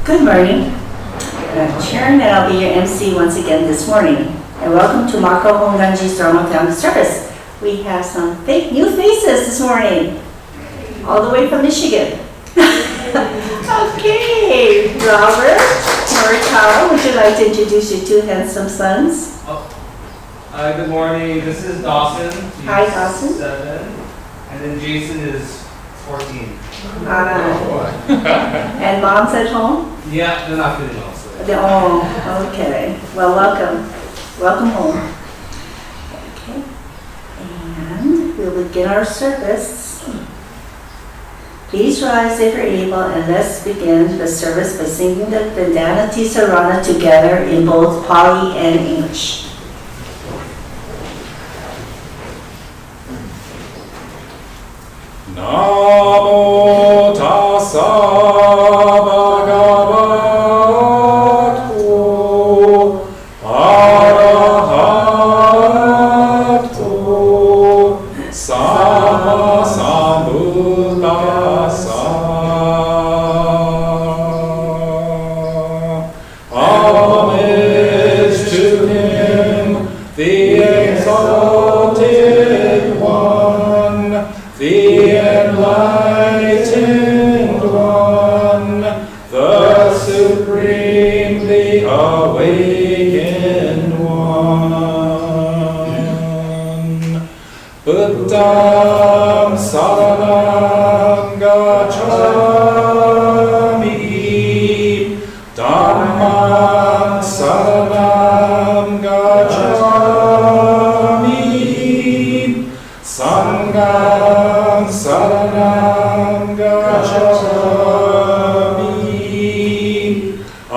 Good morning. I'm Sharon and I'll be your MC once again this morning. And welcome to Makawao Honganji's Dharma Family Service. We have some new faces this morning, all the way from Michigan. Okay, Robert, Makawao, would you like to introduce your two handsome sons? Good morning. This is Dawson. Hi, Dawson. 7. And then Jason is 14. And mom's at home? Yeah, they're not feeling well. So. Oh, okay. Well, welcome. Welcome home. Okay. And we'll begin our service. Please rise if you're able, and let's begin the service by singing the Vandanati Sarana together in both Pali and English. Namo tassa bhagavato arahato sama sambuddhassa. Homage to him, the exalted one, the enlightened one, the supremely awakened one. Buddham saranam gacchami, Dhammam saranam gacchami, Sangham saranam gacchami. I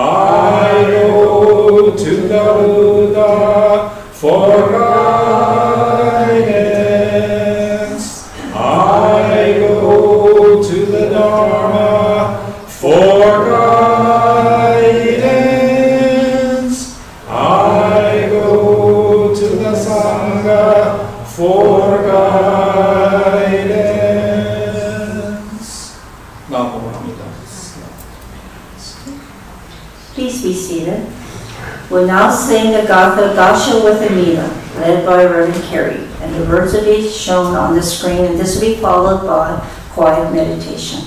go to the Buddha for guidance. I go to the Dharma for guidance. I go to the Sangha for guidance. Please be seated. We'll now sing the Gatha Dasha with Amita, led by Reverend Carey, and the words will be shown on the screen, and this will be followed by quiet meditation.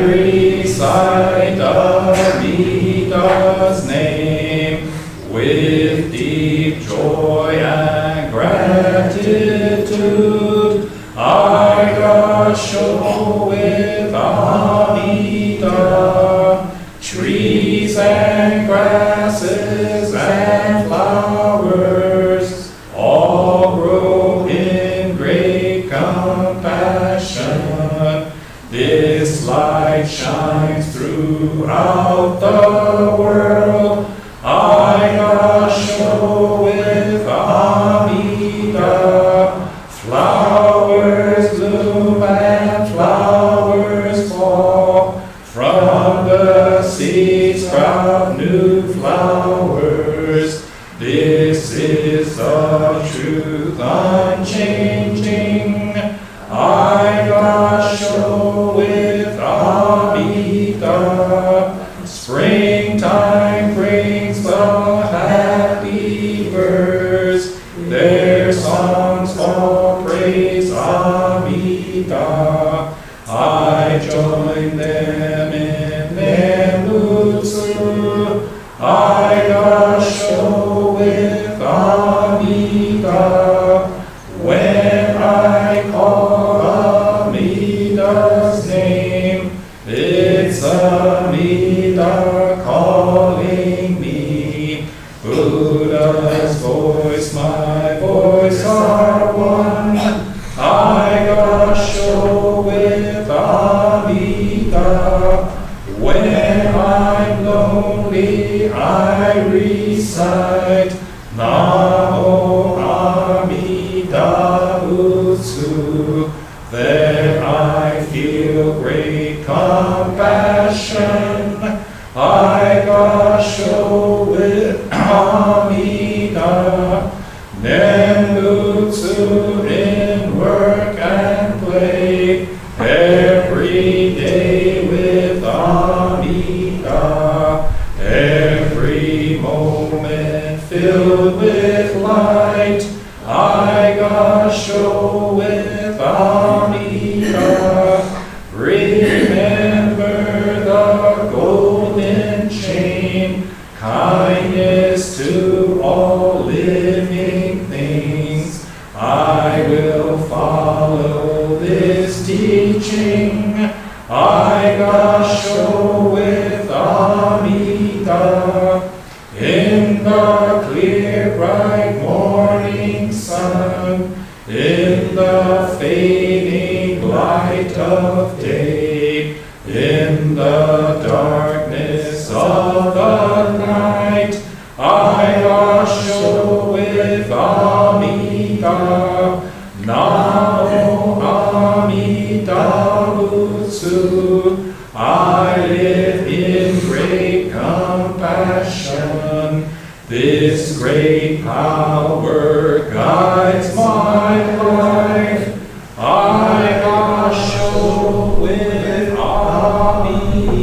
Recite Amita's name with deep joy and gratitude. I gasho with Amita, trees and grasses and flowers all grow in great compassion. This light shines throughout the world. I gasho with Amita. Flowers bloom and flowers fall. From the seeds sprout new flowers. This is the truth unchanging. I gasho with Amita. Springtime brings the happy birds. Their songs all praise Amita. I join them in Nembutsu. I gasho with Amita. When I call Amita's name, it's Amita calling me. Buddha's voice, my voice are one. I gasho with Amita. When I'm lonely, I recite Namo Amida Butsu. There I feel great compassion. I gasho with Amida, Nembutsu in work and play, every day with Amida, every moment filled with light. I gasho with Amida, remember the golden chain, kindness to all living things. I will follow this teaching. I gasho with Amida, in the clear bright morning sun, in the fading light of day, in the darkness of the night. I gasho with Amida, Namo Amida Butsu. I live in great compassion. This great power guides my life. I gasho with Amida.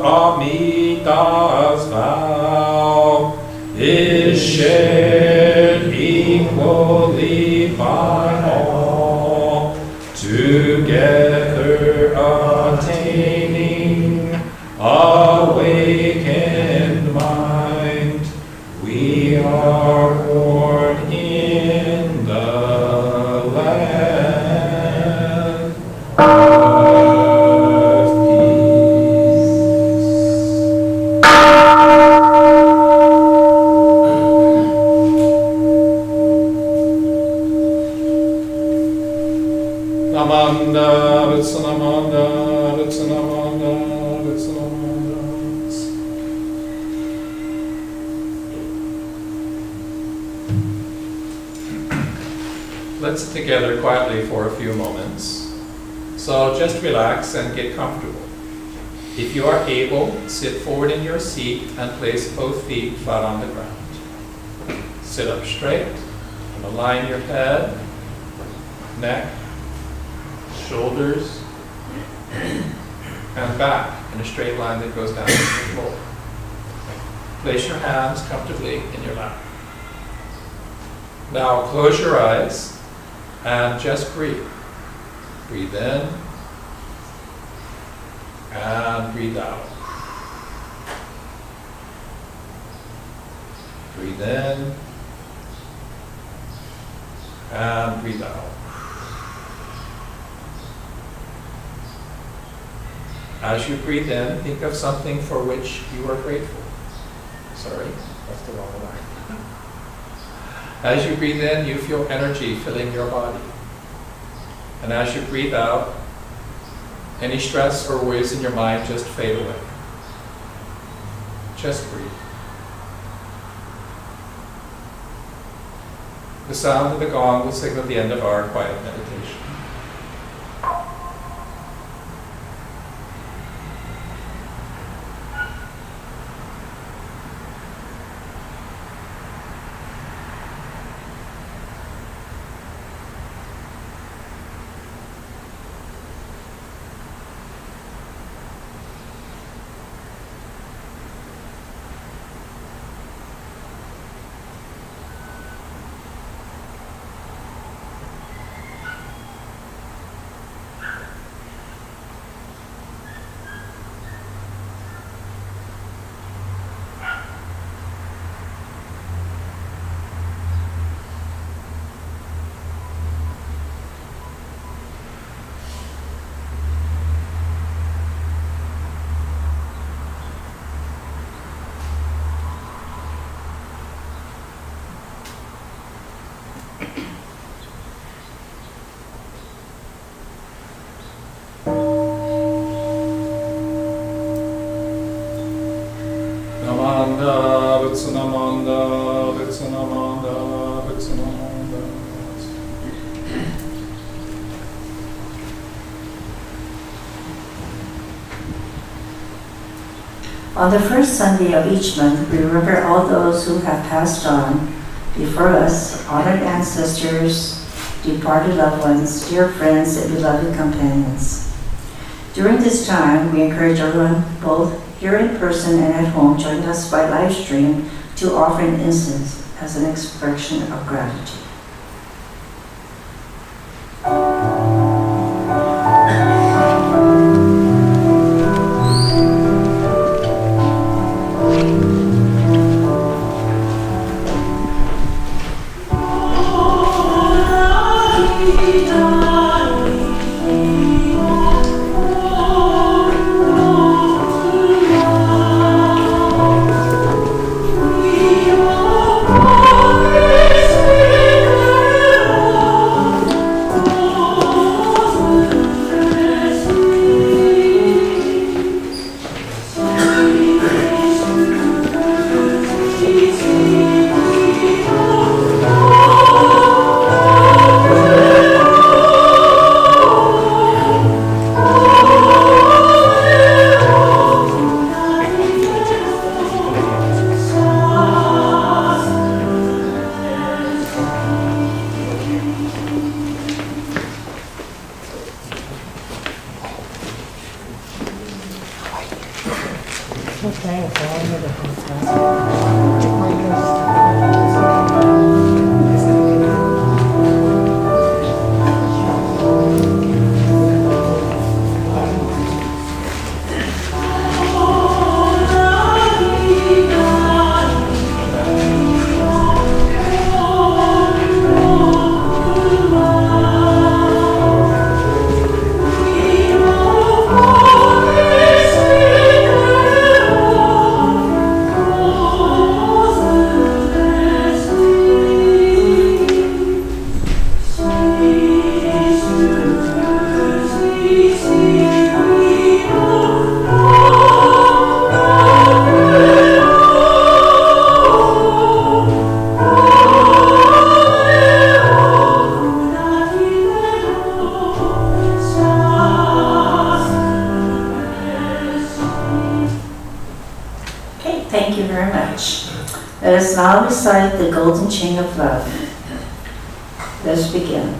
Amida's vow is shared equally by all, together attaining awakened mind. We are born in the land of peace. Namanda, Vitsanamanda, Vitsanamanda, Vitsanamanda. Let's sit together quietly for a few moments. So just relax and get comfortable. If you are able, sit forward in your seat and place both feet flat on the ground. Sit up straight and align your head, neck, shoulders, and back in a straight line that goes down to the floor. Place your hands comfortably in your lap. Now close your eyes and just breathe. Breathe in and breathe out. Breathe in and breathe out. As you breathe in, think of something for which you are grateful. Sorry, that's the wrong line. As you breathe in, you feel energy filling your body. And as you breathe out, any stress or worries in your mind just fade away. Just breathe. The sound of the gong will signal the end of our quiet meditation. On the first Sunday of each month, we remember all those who have passed on before us, honored ancestors, departed loved ones, dear friends, and beloved companions. During this time, we encourage everyone, both here in person and at home, joining us by live stream to offer an incense as an expression of gratitude. Thank you very much. Let us now recite the golden chain of love. Let's begin.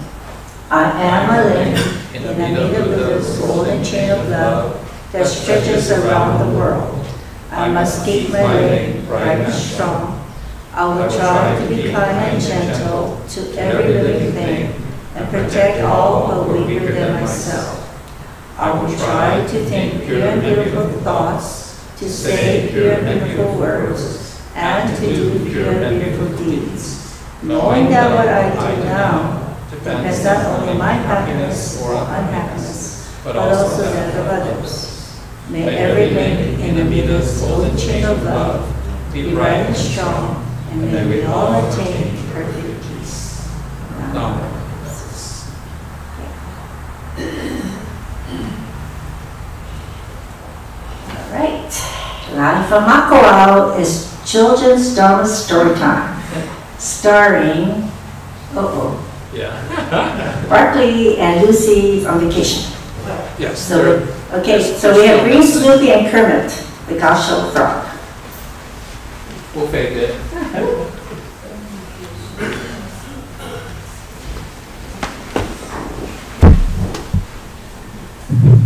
I am a link in the middle of this golden chain of love that stretches around the world. I must keep my link bright and strong. I will try to be kind and gentle to every living thing and protect all who are weaker than myself. I will try to think pure and beautiful thoughts, to say pure and beautiful words, and to do pure and beautiful deeds, knowing that what I do now depends not only on my happiness or unhappiness, but also that of others. May every link in the middle of this golden chain of love be bright and strong, and may we all attain perfect peace. Amen. All right. Line from Makawao is Children's Dharma Story Time, starring Barkley and Lucy on vacation. Yes. So we have Green Snoopy and Kermit, the Gaucho frog. We'll fake it.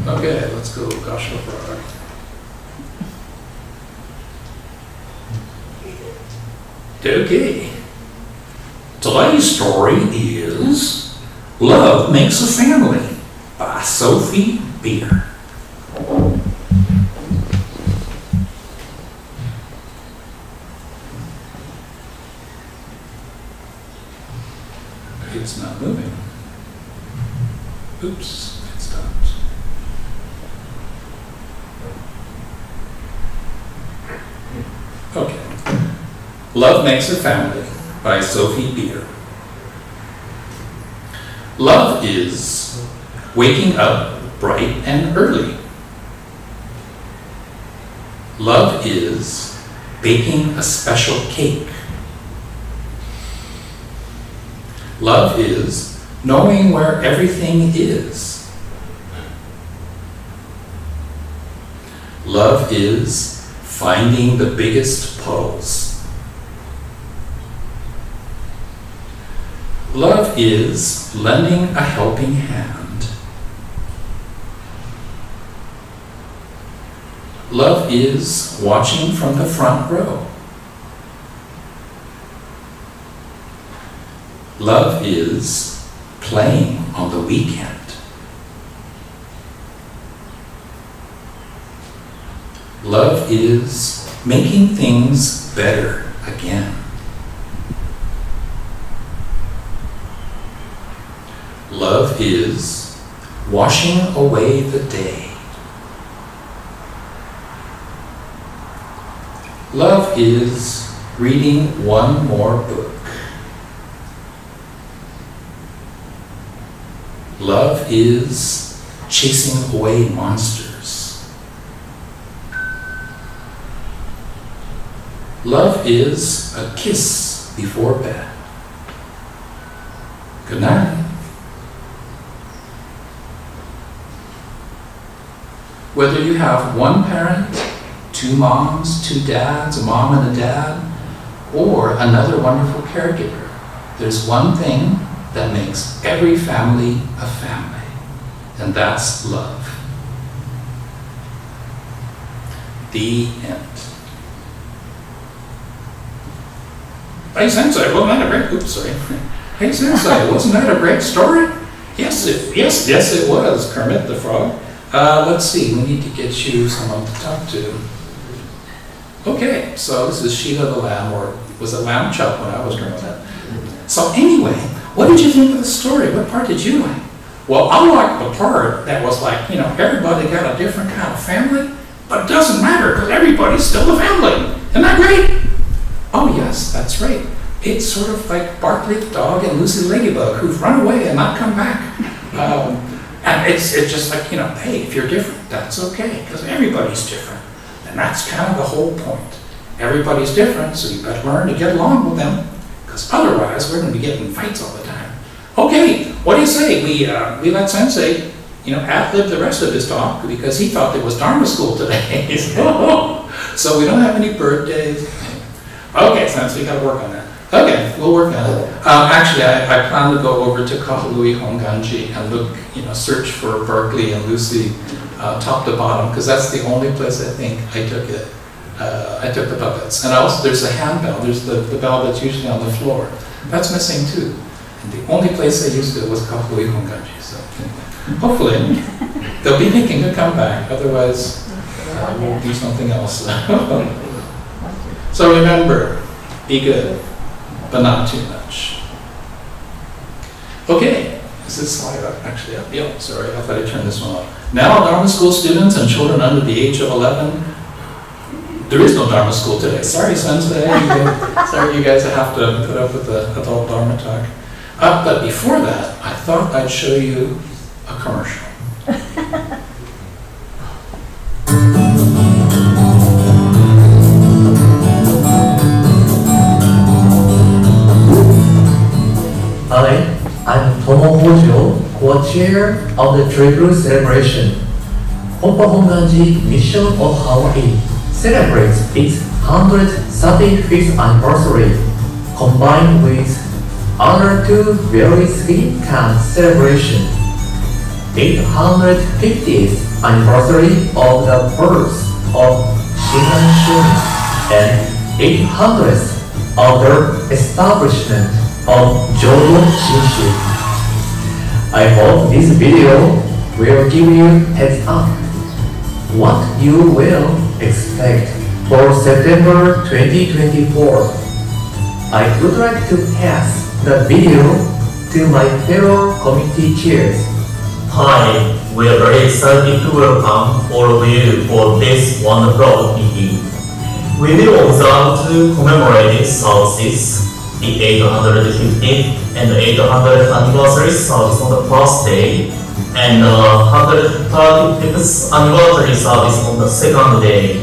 Okay, let's go Gaucho frog. Okay. Today's story is Love Makes a Family by Sophie Beer. It's not moving. Oops, it stopped. Okay. Love Makes a Family by Sophie Beer. Love is waking up bright and early. Love is baking a special cake. Love is knowing where everything is. Love is finding the biggest puddles. Love is lending a helping hand. Love is watching from the front row. Love is playing on the weekend. Love is making things better again. Love is washing away the day. Love is reading one more book. Love is chasing away monsters. Love is a kiss before bed. Good night. Whether you have one parent, two moms, two dads, a mom and a dad, or another wonderful caregiver, there's one thing that makes every family a family, and that's love. The end. Hey Sensei, wasn't that a great, oops, sorry. Hey Sensei, wasn't that a great story? Yes, it was, Kermit the Frog. Let's see, we need to get you someone to talk to. Okay, so this is Sheila the Lamb, or was it Lamb Chop when I was growing up? So anyway, what did you think of the story? What part did you like? Well, I liked the part that was like, everybody got a different kind of family, but it doesn't matter because everybody's still a family. Isn't that great? Oh yes, that's right. It's sort of like Barkley the dog and Lucy Ladybug who've run away and not come back. And it's just like, hey, if you're different, that's okay, because everybody's different. And that's kind of the whole point. Everybody's different, so you better learn to get along with them, because otherwise we're going to be getting fights all the time. Okay, what do you say? We let Sensei, ad-lib the rest of his talk, because he thought there was Dharma school today. So we don't have any birthdays. Okay, Sensei, we got to work on that. Okay, we'll work on it. Actually, I plan to go over to Kahului Honganji and look, search for Barkley and Lucy top to bottom, because that's the only place I think I took it. I took the puppets. And also, there's a handbell. There's the bell that's usually on the floor. That's missing too. And the only place I used it was Kahului Honganji. So hopefully, they'll be making a comeback. Otherwise, we'll do something else. So remember, be good, but not too much. Okay, is this slide up? Actually up? Yep, sorry, I thought I turned this one off. Now, Dharma school students and children under the age of 11. There is no Dharma school today. Sorry, Sensei. Sorry, you guys have to put up with the adult Dharma talk. But before that, I thought I'd show you a commercial. Hi, I'm Tomo Hojo, co-chair of the Tribute Celebration. Honpa Honganji Mission of Hawaii celebrates its 135th anniversary, combined with other two very significant celebrations: 850th anniversary of the birth of Shinran Shuni and 800th of the establishment of Jodo Shinshu. I hope this video will give you heads up what you will expect for September 2024. I would like to pass the video to my fellow committee chairs. Hi, we are very excited to welcome all of you for this wonderful meeting. We will observe to commemorate these services, the 850th and the 800th anniversary service on the first day, and the 135th anniversary service on the second day.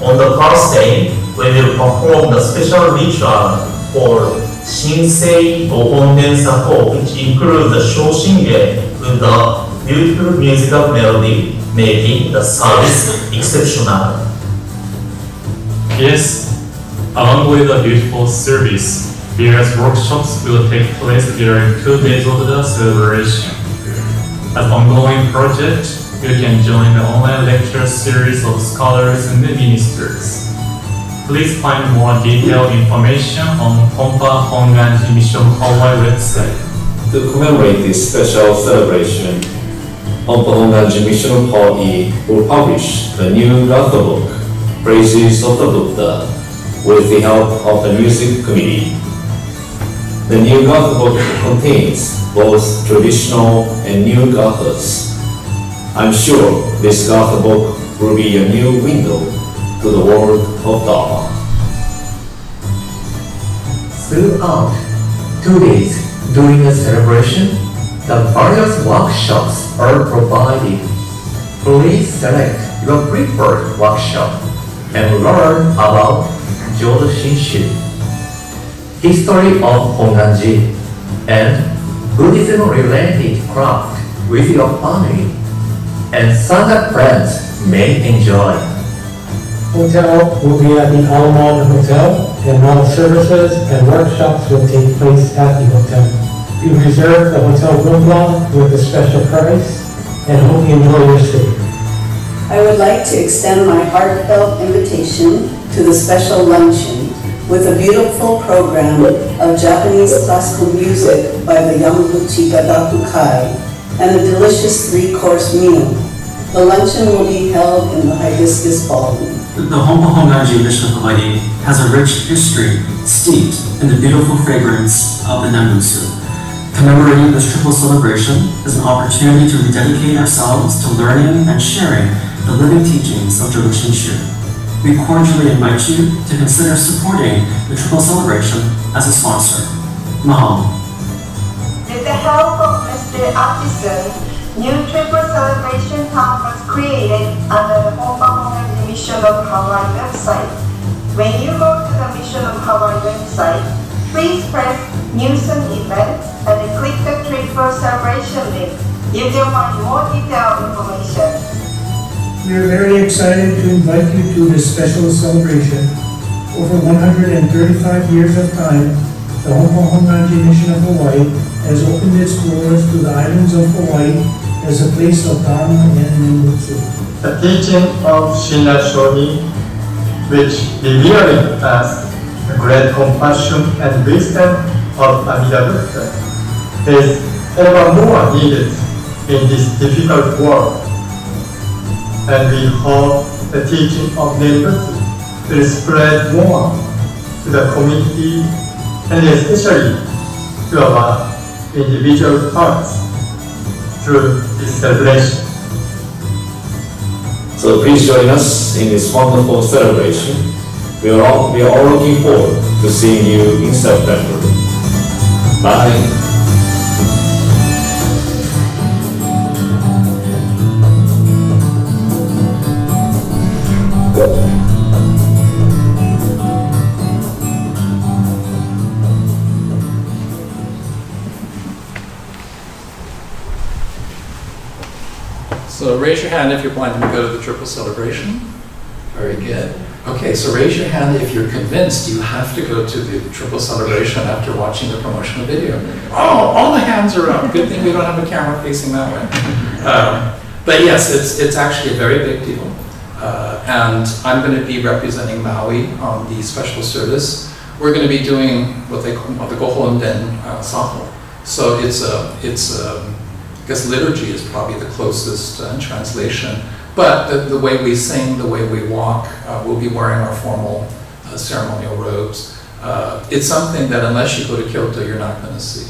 On the first day, we will perform the special ritual for Shinsei Gohonden Sako, which includes the Shoshinge with the beautiful musical melody, making the service exceptional. Yes, along with a beautiful service, various workshops will take place during 2 days of the celebration. As an ongoing project, you can join the online lecture series of scholars and ministers. Please find more detailed information on Pompa Honganji Mission Hawaii website. To commemorate this special celebration, Pompa Honganji Mission Hawaii will publish the new Gatha book, Praises of the Buddha, with the help of the music committee. The new Gatha book contains both traditional and new Gathas. I'm sure this Gatha book will be a new window to the world of Dharma. Throughout 2 days during the celebration, the various workshops are provided. Please select your preferred workshop and learn about Jodo Shinshu, history of Honganji, and Buddhism-related craft with your family, and Sangha friends may enjoy. Hotel will be at the Alamanda Hotel, and all services and workshops will take place at the hotel. You reserve the hotel room block with a special price, and hope you enjoy your stay. I would like to extend my heartfelt invitation to the special luncheon with a beautiful program of Japanese classical music by the Yamaguchi Gadakukai and a delicious 3-course meal. The luncheon will be held in the Hibiscus Ballroom. The Pompa Honganji Mission of Hawaii has a rich history steeped in the beautiful fragrance of the Nambusu. Commemorating this triple celebration is an opportunity to rededicate ourselves to learning and sharing the living teachings of Jodo Shinshu. We cordially invite you to consider supporting the triple celebration as a sponsor. Mahalo. With the help of Mr. Atchison, new triple celebration hub was created under the Pompa Honganji Mission of Hawaii website. When you go to the Mission of Hawaii website, please press News and Events and then click the triple celebration link. You can find more detailed information. We are very excited to invite you to this special celebration. Over 135 years of time, the Pompa Honganji Mission of Hawaii has opened its doors to the islands of Hawaii as a place of Dharma and Nembutsu. The teaching of Shinra Shonin, which revealing us the great compassion and wisdom of Amida Buddha, is ever more needed in this difficult world. And we hope the teaching of Nembutsu will spread more to the community and especially to our individual hearts through this celebration. So please join us in this wonderful celebration. We are all looking forward to seeing you in September. Bye. So raise your hand if you're planning to go to the triple celebration. Very good. Okay, so raise your hand if you're convinced you have to go to the triple celebration after watching the promotional video. Oh, all the hands are up. Good thing we don't have a camera facing that way. But yes, it's actually a very big deal. And I'm going to be representing Maui on the special service. We're going to be doing what they call the Gohonden Saho. So I guess liturgy is probably the closest translation. But the way we sing, the way we walk, we'll be wearing our formal ceremonial robes. It's something that unless you go to Kyoto, you're not going to see.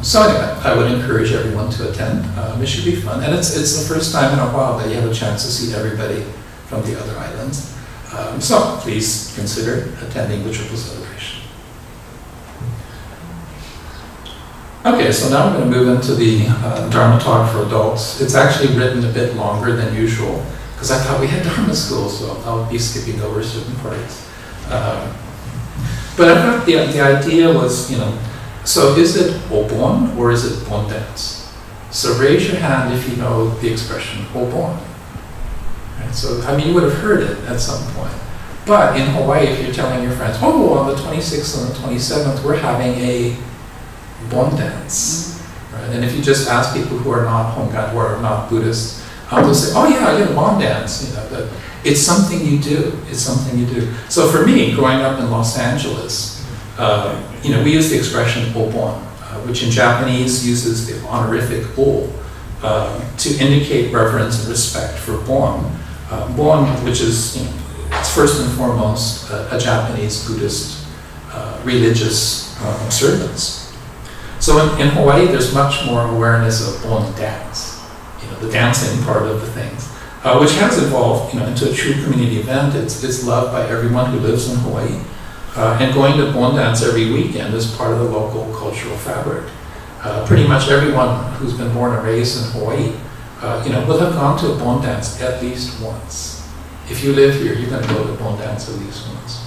So anyway, I would encourage everyone to attend. It should be fun. And it's the first time in a while that you have a chance to see everybody from the other islands. So please consider attending the triple celebration. Okay, so now I'm going to move into the Dharma talk for adults. It's actually written a bit longer than usual because I thought we had Dharma school, so I'll be skipping over certain parts. But I thought the idea was, so is it obon or is it bon dance? So raise your hand if you know the expression obon. Right? So, I mean, you would have heard it at some point. But in Hawaii, if you're telling your friends, oh, on the 26th and the 27th, we're having a Bon dance. Right? And if you just ask people who are not Hongan, who are not Buddhists, they'll say, oh yeah, I did a Bon dance. You know, but it's something you do. It's something you do. So for me, growing up in Los Angeles, you know, we use the expression obon, which in Japanese uses the honorific o to indicate reverence and respect for bon. Bon, which is, you know, it's first and foremost a Japanese Buddhist religious observance. So in Hawaii, there's much more awareness of bon dance, you know, the dancing part of the things, which has evolved, you know, into a true community event. It's loved by everyone who lives in Hawaii. And going to Bon dance every weekend is part of the local cultural fabric. Pretty much everyone who's been born and raised in Hawaii, you know, will have gone to a Bon dance at least once. If you live here, you're going to go to a Bon dance at least once.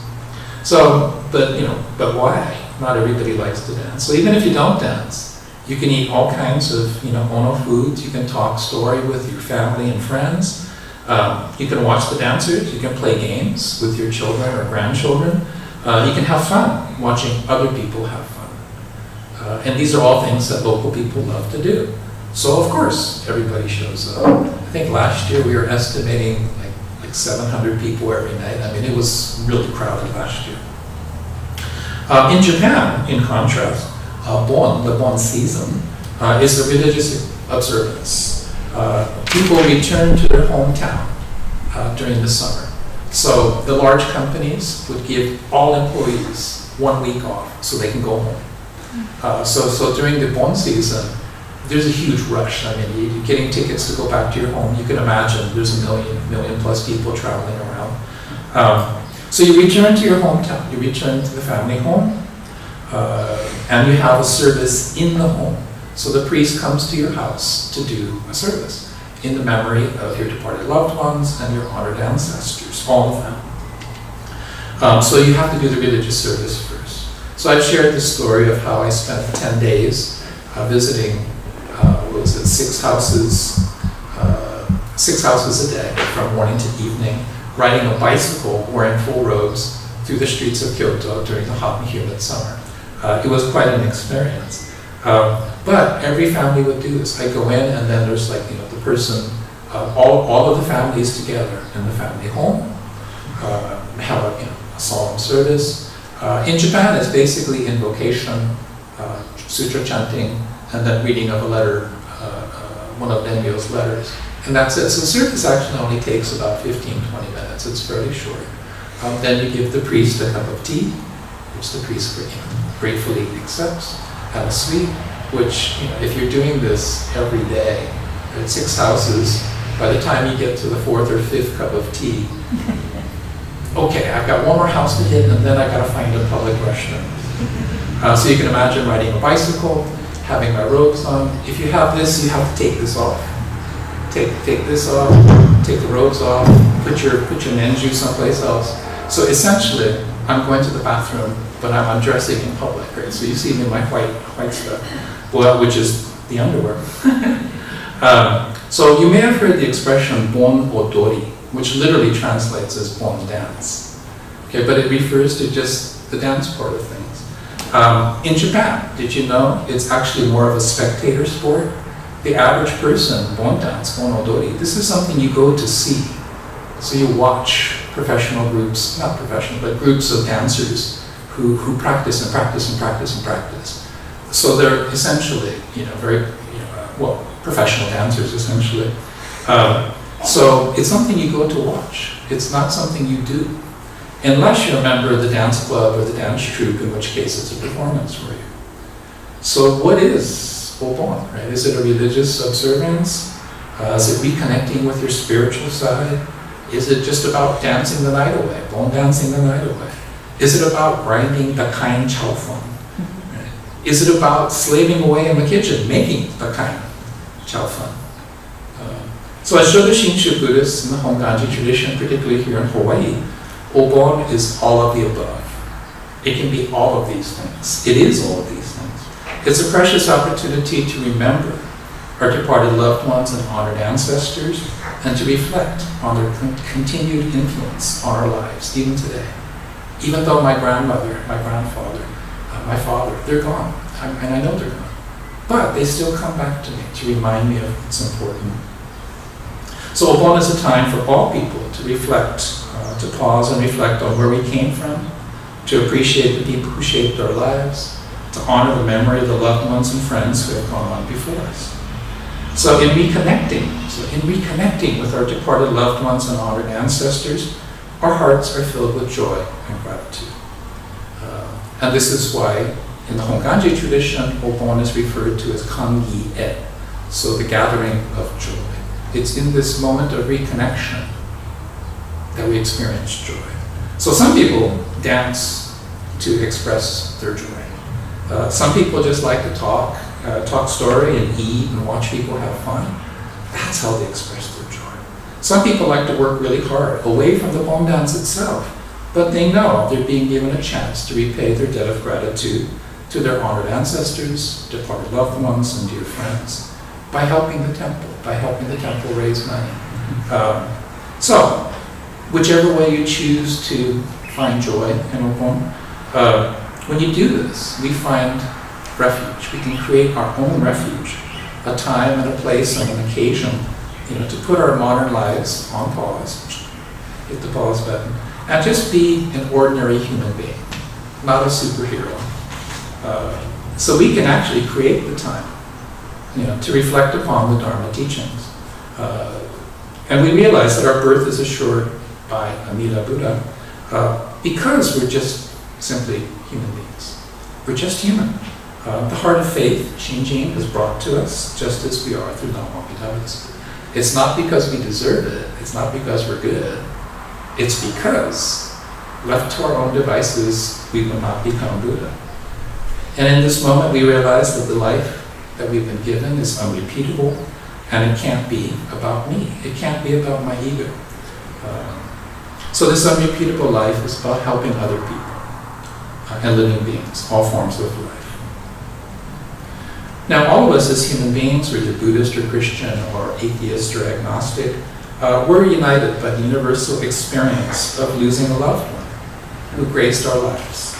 So, but you know, but why? Not everybody likes to dance. So even if you don't dance, you can eat all kinds of, you know, ono foods. You can talk story with your family and friends. You can watch the dancers. You can play games with your children or grandchildren. You can have fun watching other people have fun. And these are all things that local people love to do. So of course, everybody shows up. I think last year we were estimating like 700 people every night. I mean, it was really crowded last year. In Japan, in contrast, the Bon season, is a religious observance. People return to their hometown during the summer. So the large companies would give all employees 1 week off so they can go home. So during the Bon season, there's a huge rush. I mean, you're getting tickets to go back to your home. You can imagine there's a million plus people traveling around. So you return to your hometown. You return to the family home, and you have a service in the home. So the priest comes to your house to do a service in the memory of your departed loved ones and your honored ancestors, all of them. So you have to do the religious service first. So I've shared the story of how I spent 10 days visiting, what was it, 6 houses a day from morning to evening, riding a bicycle wearing full robes through the streets of Kyoto during the hot and humid summer. It was quite an experience. But every family would do this. I go in and then there's like, you know, the person, all of the families together in the family home, have a, you know, a solemn service. In Japan, it's basically invocation, sutra chanting, and then reading of a letter, one of Denryo's letters. And that's it. So the service actually only takes about 15-20 minutes. It's fairly short. Then you give the priest a cup of tea, which the priest, you know, gratefully accepts, have a sweet, which, you know, if you're doing this every day at 6 houses, by the time you get to the 4th or 5th cup of tea, okay, I've got one more house to hit, and then I've got to find a public restroom. So you can imagine riding a bicycle, having my robes on. If you have this, you have to take this off. Take this off, take the robes off, put your nenju someplace else. So essentially, I'm going to the bathroom, but I'm undressing in public, right? So you see me in my white stuff, well, which is the underwear. So you may have heard the expression bon odori, which literally translates as bon dance. Okay, but it refers to just the dance part of things. In Japan, did you know it's actually more of a spectator sport? The average person, bon dance, bon odori, this is something you go to see. So you watch professional groups, not professional, but groups of dancers who practice and practice and practice and practice. So they're essentially, you know, very, you know, well, professional dancers essentially. So it's something you go to watch. It's not something you do. Unless you're a member of the dance club or the dance troupe, in which case it's a performance for you. So what is Obon, right? Is it a religious observance? Is it reconnecting with your spiritual side? Is it just about dancing the night away, Bon dancing the night away? Is it about grinding the kain chaofeng? Right? Is it about slaving away in the kitchen, making the kain chaofeng? So as Shodo Shinshu Buddhists in the Honganji tradition, particularly here in Hawaii, Obon is all of the above. It can be all of these things. It is all of these things. It's a precious opportunity to remember our departed loved ones and honored ancestors, and to reflect on their continued influence on our lives, even today. Even though my grandmother, my grandfather, my father, they're gone, and I know they're gone, but they still come back to me to remind me of what's important. So Obon is a time for all people to reflect, to pause and reflect on where we came from, to appreciate the people who shaped our lives, to honor the memory of the loved ones and friends who have gone on before us. So in reconnecting with our departed loved ones and honored ancestors, our hearts are filled with joy and gratitude. And this is why in the Honganji tradition, Obon is referred to as Kangi-e, so the gathering of joy. It's in this moment of reconnection that we experience joy. So some people dance to express their joy. Some people just like to talk story and eat and watch people have fun. That's how they express their joy. Some people like to work really hard away from the Bon dance itself, but they know they're being given a chance to repay their debt of gratitude to their honored ancestors, departed loved ones, and dear friends by helping the temple raise money. So, whichever way you choose to find joy in Obon, when you do this, we find refuge. We can create our own refuge, a time and a place and an occasion, to put our modern lives on pause, hit the pause button, and just be an ordinary human being, not a superhero. So we can actually create the time, to reflect upon the Dharma teachings. And we realize that our birth is assured by Amida Buddha because we're just simply human beings. We're just human. The heart of faith, Shinjin, is brought to us just as we are through Dhamma Vidavits. It's not because we deserve it. It's not because we're good. It's because, left to our own devices, we will not become Buddha. And in this moment, we realize that the life that we've been given is unrepeatable, and it can't be about me. It can't be about my ego. So this unrepeatable life is about helping other people and living beings, all forms of life. Now, all of us as human beings, whether Buddhist or Christian or atheist or agnostic, we're united by the universal experience of losing a loved one who graced our lives,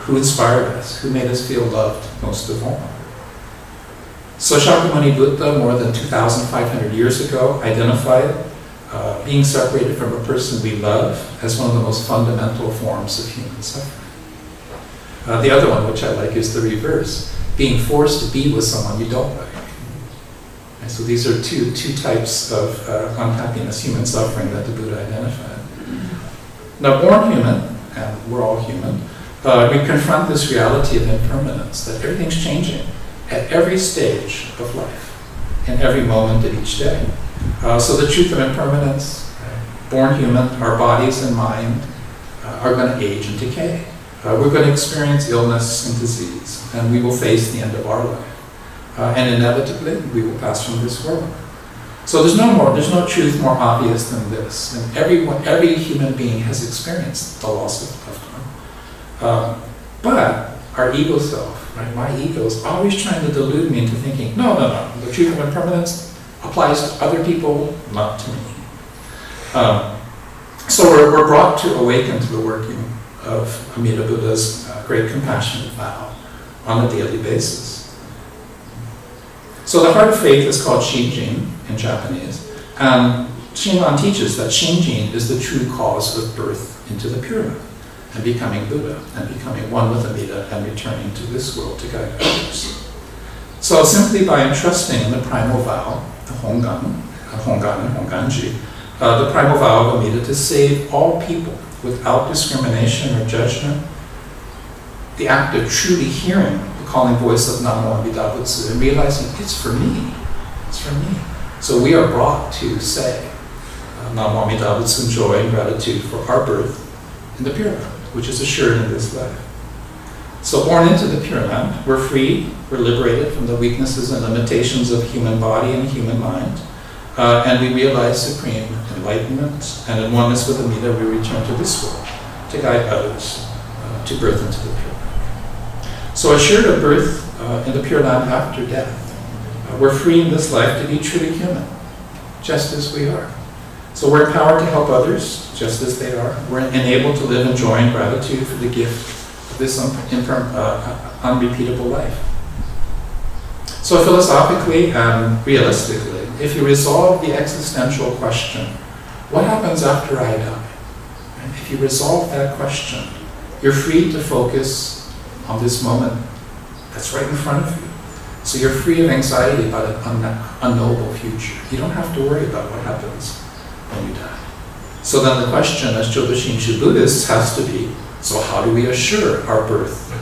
who inspired us, who made us feel loved most of all. So Shakyamuni Buddha, more than 2,500 years ago, identified being separated from a person we love as one of the most fundamental forms of human suffering. The other one, which I like, is the reverse, being forced to be with someone you don't like. And so these are two types of unhappiness, human suffering, that the Buddha identified. Now, born human, and we're all human, we confront this reality of impermanence, that everything's changing at every stage of life, in every moment of each day. So the truth of impermanence, born human, our bodies and mind are going to age and decay. We're going to experience illness and disease, and we will face the end of our life. And inevitably, we will pass from this world. So there's no truth more obvious than this. And every human being has experienced the loss of time. But our ego self, right, my ego is always trying to delude me into thinking, no, the truth of impermanence applies to other people, not to me. So we're brought to awaken to the working of Amida Buddha's great compassionate vow on a daily basis. So the heart of faith is called Shinjin in Japanese, and Shinran teaches that Shinjin is the true cause of birth into the Pure Land, and becoming Buddha, and becoming one with Amida, and returning to this world to guide others. So simply by entrusting in the primal vow, the Hongan and Honganji, the primal vow of Amida to save all people without discrimination or judgment, the act of truly hearing the calling voice of Namo Amida Butsu and realizing it's for me, it's for me. So we are brought to say Namo Amida Butsu in joy and gratitude for our birth in the Pure Land, which is assured in this life. So born into the Pure Land, we're free, we're liberated from the weaknesses and limitations of human body and human mind, and we realize supreme enlightenment, and in oneness with Amida, we return to this world to guide others to birth into the Pure Land. So assured of birth in the Pure Land after death, We're free in this life to be truly human, just as we are. So we're empowered to help others, just as they are. We're enabled to live in joy and gratitude for the gift of this unrepeatable life. So philosophically and realistically, if you resolve the existential question, what happens after I die? And if you resolve that question, you're free to focus on this moment that's right in front of you. So you're free of anxiety about an unknowable future. You don't have to worry about what happens when you die. So then the question, as Jodo Shinshu Buddhists, has to be, so how do we assure our birth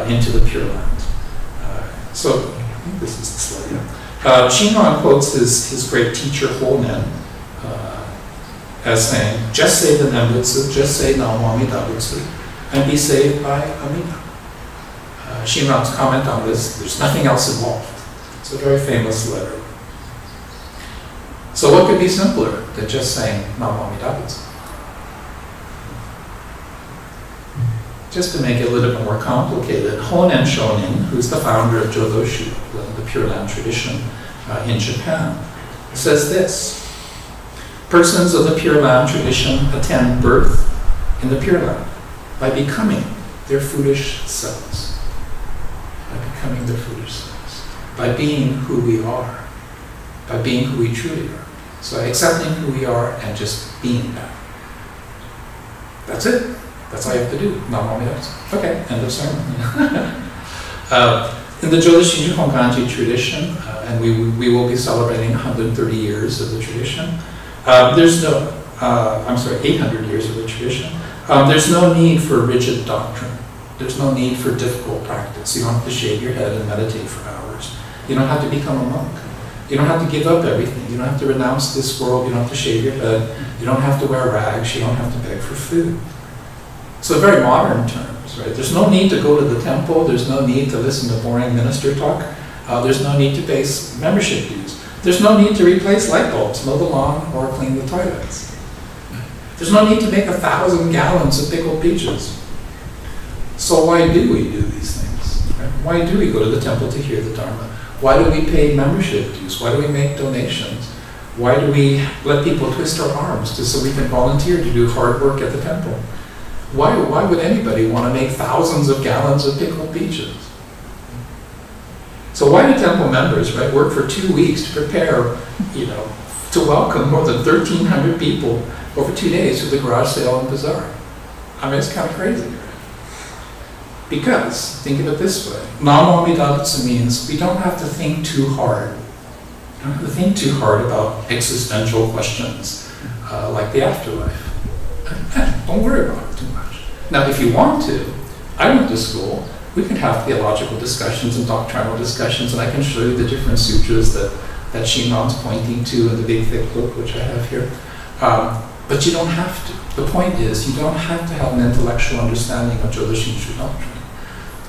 into the Pure Land? So I think this is the slide. Shinran quotes his great teacher Honen as saying, just say the Nembutsu, just say Namu Amida Butsu, and be saved by Amida. Shinran's comment on this, there's nothing else involved. It's a very famous letter. So what could be simpler than just saying Namu Amida Butsu? Just to make it a little bit more complicated, Honen Shonin, who's the founder of Jodoshu, the Pure Land tradition in Japan, says this: persons of the Pure Land tradition attend birth in the Pure Land by becoming their foolish selves. By becoming their foolish selves. By being who we are. By being who we truly are. So accepting who we are and just being that. That's it. That's all you have to do. Okay, end of sermon. In the Jodo Shinshu Honganji tradition, and we will be celebrating 130 years of the tradition, 800 years of the tradition, there's no need for rigid doctrine. There's no need for difficult practice. You don't have to shave your head and meditate for hours. You don't have to become a monk. You don't have to give up everything. You don't have to renounce this world. You don't have to shave your head. You don't have to wear rags. You don't have to beg for food. So very modern terms, right? There's no need to go to the temple. There's no need to listen to boring minister talk. There's no need to pay membership dues. There's no need to replace light bulbs, mow the lawn, or clean the toilets. There's no need to make 1,000 gallons of pickled peaches. So why do we do these things? Right? Why do we go to the temple to hear the Dharma? Why do we pay membership dues? Why do we make donations? Why do we let people twist our arms just so we can volunteer to do hard work at the temple? Why would anybody want to make thousands of gallons of pickled peaches? So why do temple members, right, work for 2 weeks to prepare, to welcome more than 1,300 people over 2 days to the garage sale and bazaar? I mean, it's kind of crazy. Because, think of it this way, Namu Amida Butsu means we don't have to think too hard. We don't have to think too hard about existential questions like the afterlife. Don't worry about it too much. Now, if you want to, I went to school, we can have theological discussions and doctrinal discussions, and I can show you the different sutras that Shinran's pointing to in the big thick book, which I have here. But you don't have to. The point is, you don't have to have an intellectual understanding of Jodo Shinshu doctrine.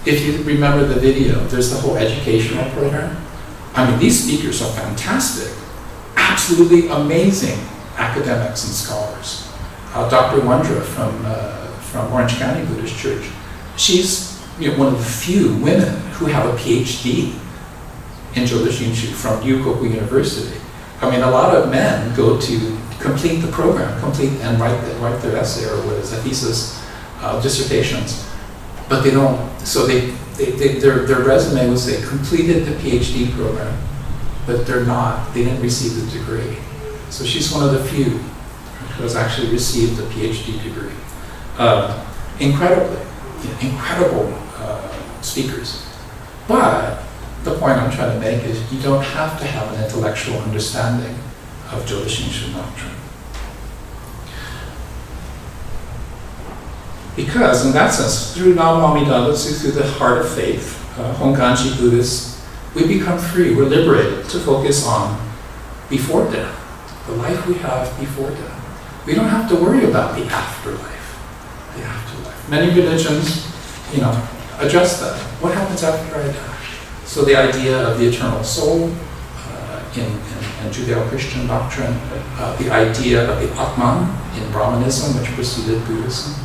If you remember the video, there's the whole educational program. I mean, these speakers are fantastic, absolutely amazing academics and scholars. Dr. Wondra from Orange County Buddhist Church, she's one of the few women who have a PhD in Jodo Shinshu from Ryukoku University. I mean, a lot of men go to complete the program, and write their essay or what is a thesis, dissertations, but they don't. So their resume would say completed the PhD program, but they didn't receive the degree. So she's one of the few who has actually received a PhD degree. Incredibly, incredible speakers. But the point I'm trying to make is you don't have to have an intellectual understanding of Jodo Shinshu doctrine. Because in that sense, through Namu Amida Butsu, through the heart of faith, Honganji Buddhists, we become free, we're liberated to focus on before death, the life we have before death. We don't have to worry about the afterlife, the afterlife. Many religions, address that. What happens after I die? So the idea of the eternal soul in Judeo-Christian doctrine, the idea of the Atman in Brahmanism, which preceded Buddhism,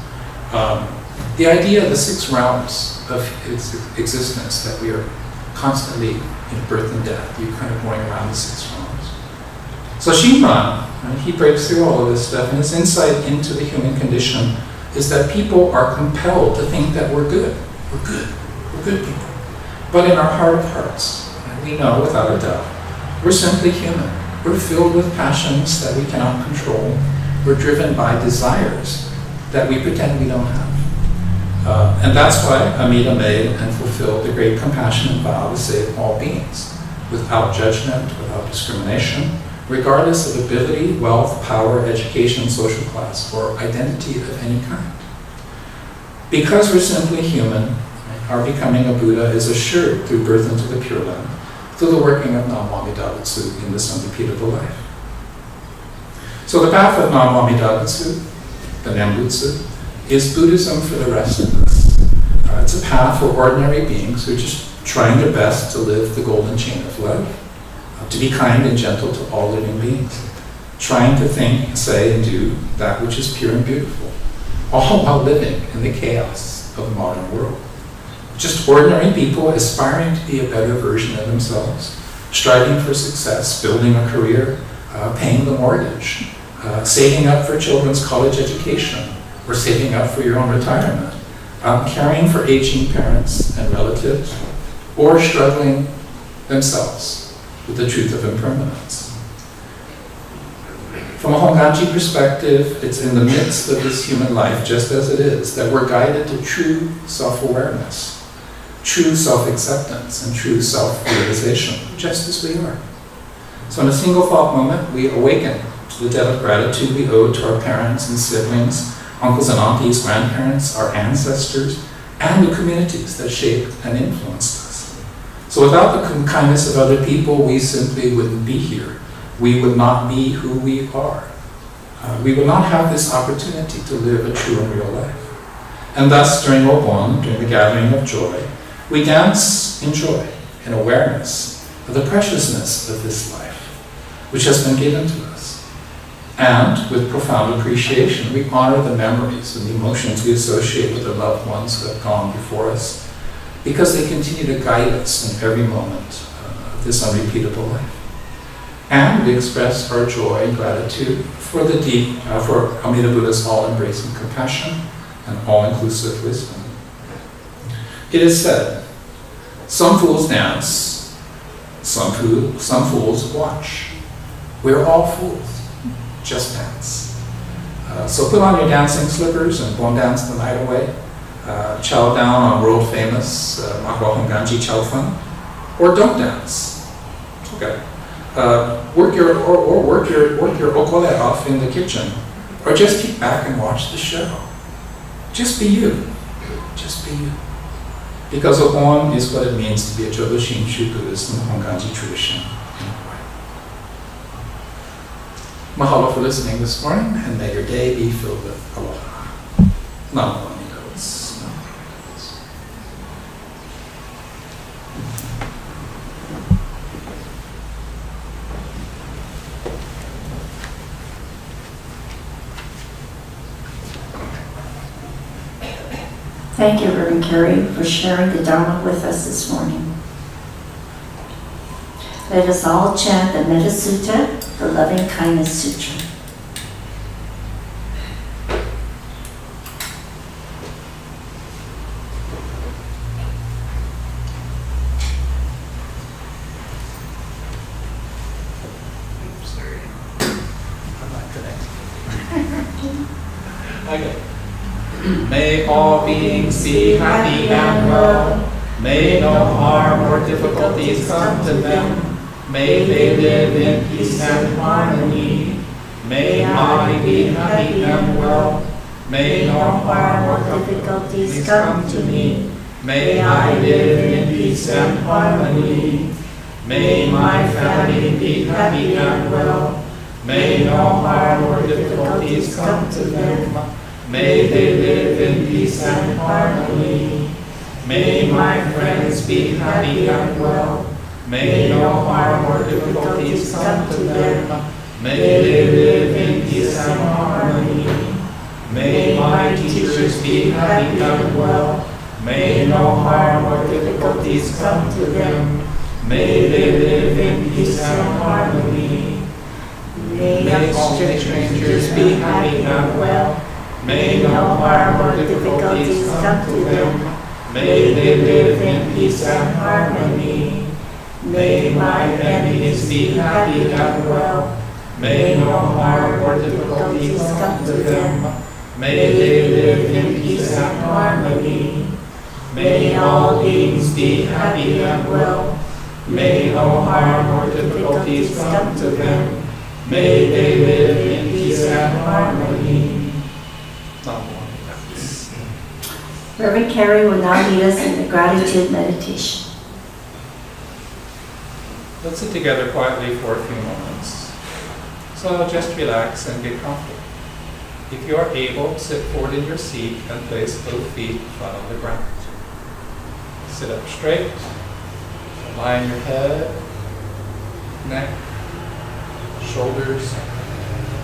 the idea of the 6 realms of existence that we are constantly birth and death. You're kind of going around the 6 realms. So Shinran, he breaks through all of this stuff, and his insight into the human condition is that people are compelled to think that we're good. We're good. We're good people. But in our heart of hearts, we know without a doubt, we're simply human. We're filled with passions that we cannot control. We're driven by desires that we pretend we don't have. And that's why Amida made and fulfilled the great compassionate vow to save all beings, without judgment, without discrimination, regardless of ability, wealth, power, education, social class, or identity of any kind. Because we're simply human, our becoming a Buddha is assured through birth into the Pure Land, through the working of Nam-Amida-Butsu in this unrepeatable life. So the path of Nam-Amida-Butsu, the Nembutsu, is Buddhism for the rest of us. It's a path for ordinary beings who are just trying their best to live the golden chain of love, to be kind and gentle to all living beings, trying to think, say, and do that which is pure and beautiful, all while living in the chaos of the modern world. Just ordinary people aspiring to be a better version of themselves, striving for success, building a career, paying the mortgage, saving up for children's college education, or saving up for your own retirement, caring for aging parents and relatives, or struggling themselves with the truth of impermanence. From a Honganji perspective, it's in the midst of this human life, just as it is, that we're guided to true self-awareness, true self-acceptance, and true self-realization, just as we are. So in a single thought moment, we awaken to the debt of gratitude we owe to our parents and siblings, uncles and aunties, grandparents, our ancestors, and the communities that shaped and influenced us. So without the kindness of other people, we simply wouldn't be here. We would not be who we are. We would not have this opportunity to live a true and real life. And thus, during Obon, during the gathering of joy, we dance in joy, in awareness of the preciousness of this life, which has been given to us. And with profound appreciation, we honor the memories and the emotions we associate with the loved ones who have gone before us, because they continue to guide us in every moment of this unrepeatable life. And we express our joy and gratitude for the for Amida Buddha's all-embracing compassion and all-inclusive wisdom. It is said, some fools dance, some fools watch. We're all fools. Just dance. So put on your dancing slippers and go and dance the night away. Chow down on world famous Makawao Honganji Chow Fun, or don't dance. It's okay. Work your okole off in the kitchen, or just kick back and watch the show. Just be you. Just be you. Because Obon is what it means to be a Jodo Shinshu Buddhist in the Honganji tradition. Mahalo for listening this morning, and may your day be filled with aloha. Nam-Amida-Butsu. Thank you, Reverend Carey, for sharing the Dharma with us this morning. Let us all chant the Metta Sutta, the Loving Kindness Sutra. Okay. May all beings be happy and well. May no harm or difficulties come to them. May they live in peace and harmony. May I be happy and well. May no harm or difficulties come to me. May I live in peace and harmony. May my family be happy and well. May no harm or difficulties come to them. May they live in peace and harmony. May my friends be happy and well. May no harm or difficulties come to them. May they live in peace and harmony. May my teachers be happy and well. May no harm or difficulties come to them. May they live in peace and harmony. May all strangers be happy and well. May no harm or difficulties come to them. May they live in peace and harmony. May my enemies be happy and well. May no harm or difficulties come to them. May they live in peace and harmony. May all beings be happy and well. May no harm or difficulties come to them. May they live in peace and harmony. Reverend Carey will now lead us in the gratitude meditation. Let's sit together quietly for a few moments. So just relax and get comfortable. If you are able, sit forward in your seat and place both feet in front of the ground. Sit up straight, align your head, neck, shoulders,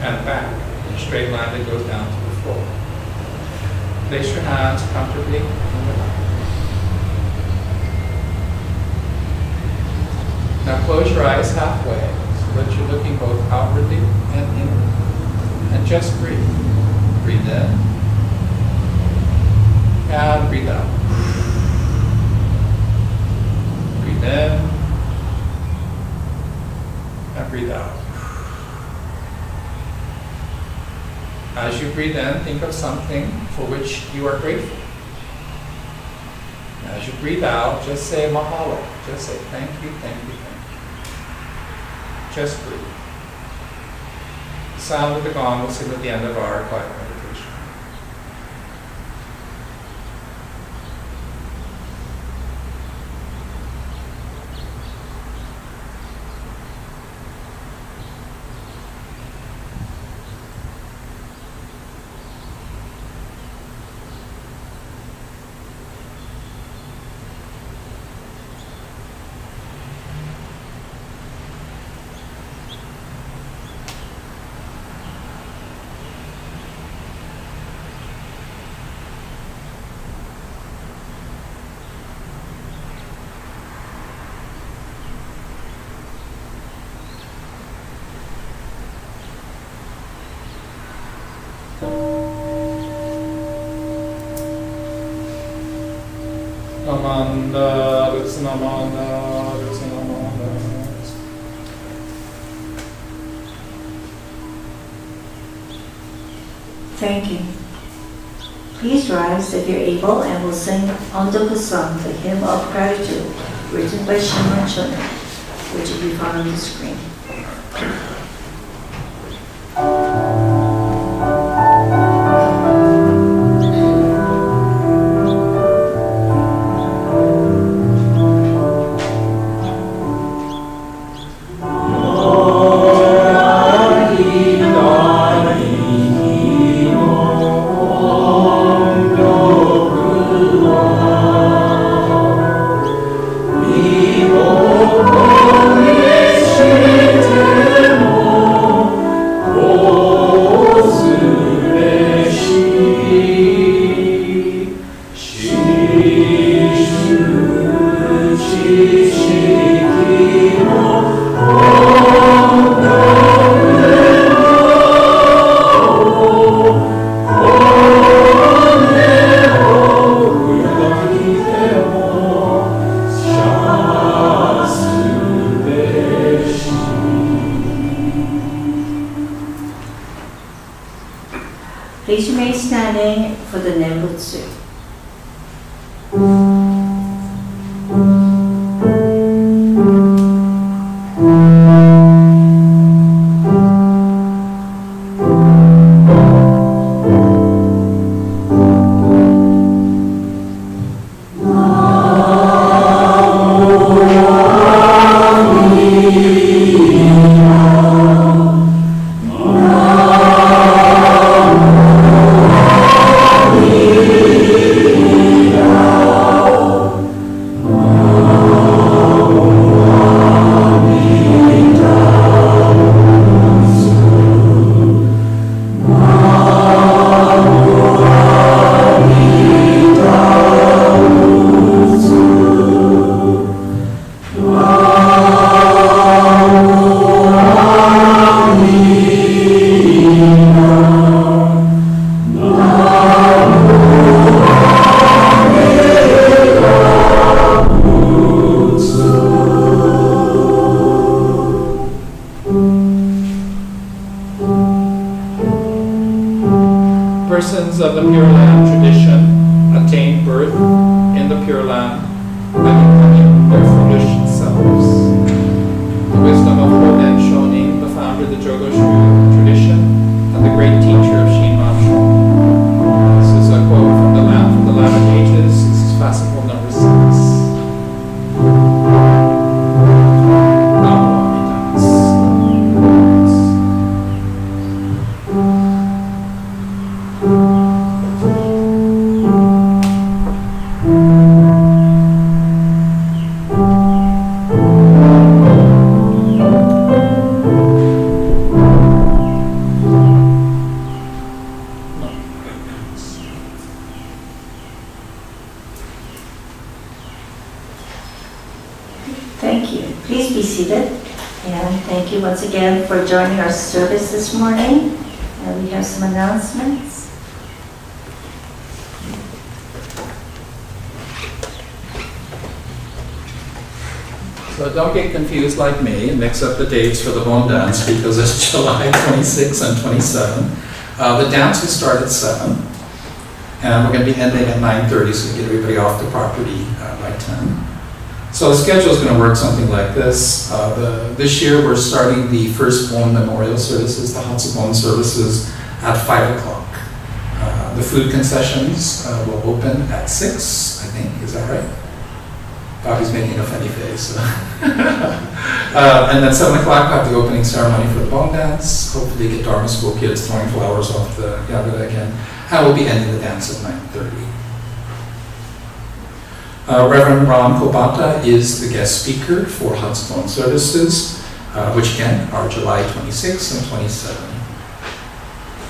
and back in a straight line that goes down to the floor. Place your hands comfortably in your lap. Now close your eyes halfway so that you're looking both outwardly and inwardly. And just breathe. Breathe in and breathe out. Breathe in and breathe out. As you breathe in, think of something for which you are grateful. As you breathe out, just say mahalo. Just say thank you, thank you, thank you. Just breathe. The sound of the gong will sing at the end of our quiet meditation. Namanda, Namanda, Namanda. Thank you. Please rise if you're able and we'll sing Ondoku Song, the hymn of gratitude, written by Shinran Shonen, which will be found on the screen. Please remain standing for the Nembutsu. Oh Persons of the Pure Land tradition attain birth in the Pure Land and becoming their foolish selves. The wisdom of Hoden Shonin, the founder of the Jogoshu tradition, and the great teacher of Shinmanshu. This is a quote from the Latter Ages. This is fascicle number 6. Thank you. Please be seated. And thank you once again for joining our service this morning. And we have some announcements. So don't get confused like me and mix up the dates for the Bon Dance because it's July 26 and 27. The dance will start at 7, and we're going to be ending at 9:30, so we get everybody off the property by 10. So the schedule is going to work something like this. This year we're starting the first Bon Memorial services, the Hatsubon services, at 5 o'clock. The food concessions will open at 6, I think, is that right? Bobby's making a funny face. So. And then 7 o'clock, we'll have the opening ceremony for the Bon Dance. Hopefully get Dharma school kids throwing flowers off the Yagura again. And we'll be ending the dance at 9:30. Reverend Ron Kobata is the guest speaker for Hatsubon services, which again are July 26 and 27.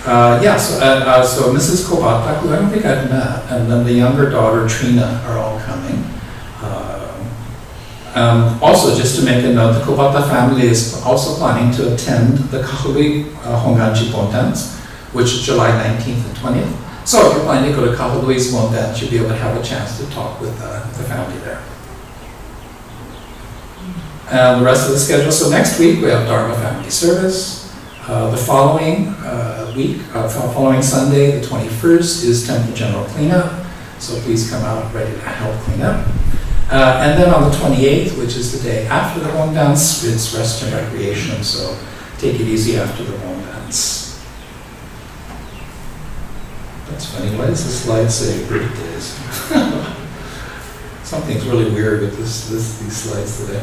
So Mrs. Kobata, who I don't think I've met, and then the younger daughter Trina are all coming. Also, just to make a note, the Kobata family is also planning to attend the Kahalui Honganji Bon Dance, which is July 19th and 20th. So if you're planning to go to Kahalui's Bon Dance, you'll be able to have a chance to talk with the family there. And the rest of the schedule. So next week we have Dharma Family Service. The following following Sunday, the 21st, is Temple General Cleanup. So please come out ready to help clean up. And then on the 28th, which is the day after the Bon Dance, it's rest and recreation. So take it easy after the Bon Dance. That's funny. Why does the slide say birthdays? Something's really weird with these slides today.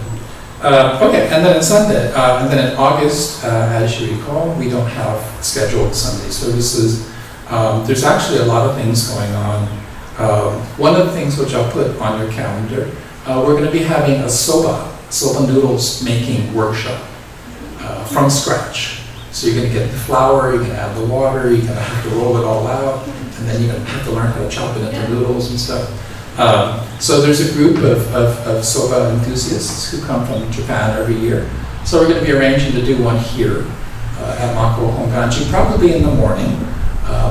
Okay, and then on Sunday, and then in August, as you recall, we don't have scheduled Sunday services. There's actually a lot of things going on. One of the things which I'll put on your calendar, we're going to be having a soba noodles making workshop from scratch. So you're going to get the flour, you're going to add the water, you're going to have to roll it all out, and then you're going to have to learn how to chop it into noodles and stuff. So there's a group of soba enthusiasts who come from Japan every year. So we're going to be arranging to do one here at Makawao Honganji, probably in the morning.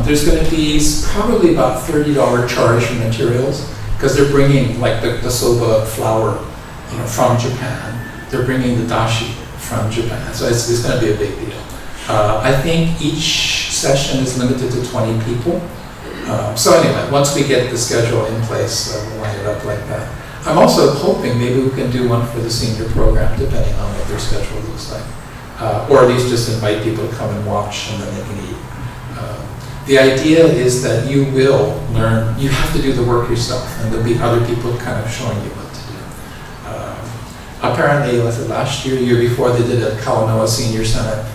There's going to be probably about $30 charge for materials because they're bringing like the soba flour, from Japan. They're bringing the dashi from Japan, so it's going to be a big deal. I think each session is limited to 20 people. So anyway, once we get the schedule in place, we'll line it up like that. I'm also hoping maybe we can do one for the senior program, depending on what their schedule looks like. Or at least just invite people to come and watch and then they can eat. The idea is that you will learn, you have to do the work yourself, and there'll be other people kind of showing you what to do. Apparently, was it last year, year before, they did a Kalanoa Senior Center,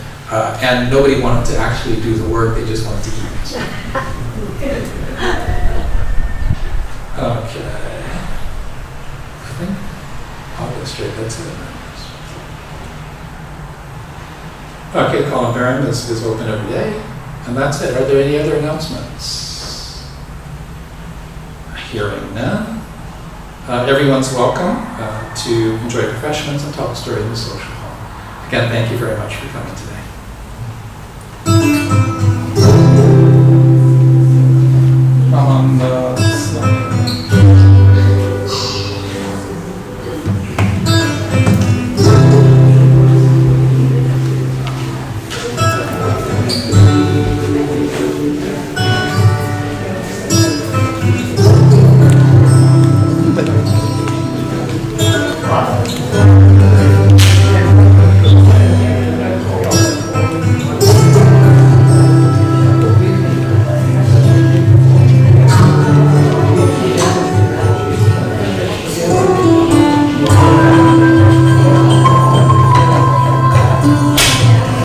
and nobody wanted to actually do the work, they just wanted to eat. Okay. I think I'll go straight, that's it. Okay, Columbarium is open every day. And that's it. Are there any other announcements? Hearing none. Everyone's welcome to enjoy refreshments and talk story in the social hall. Again, thank you very much for coming today.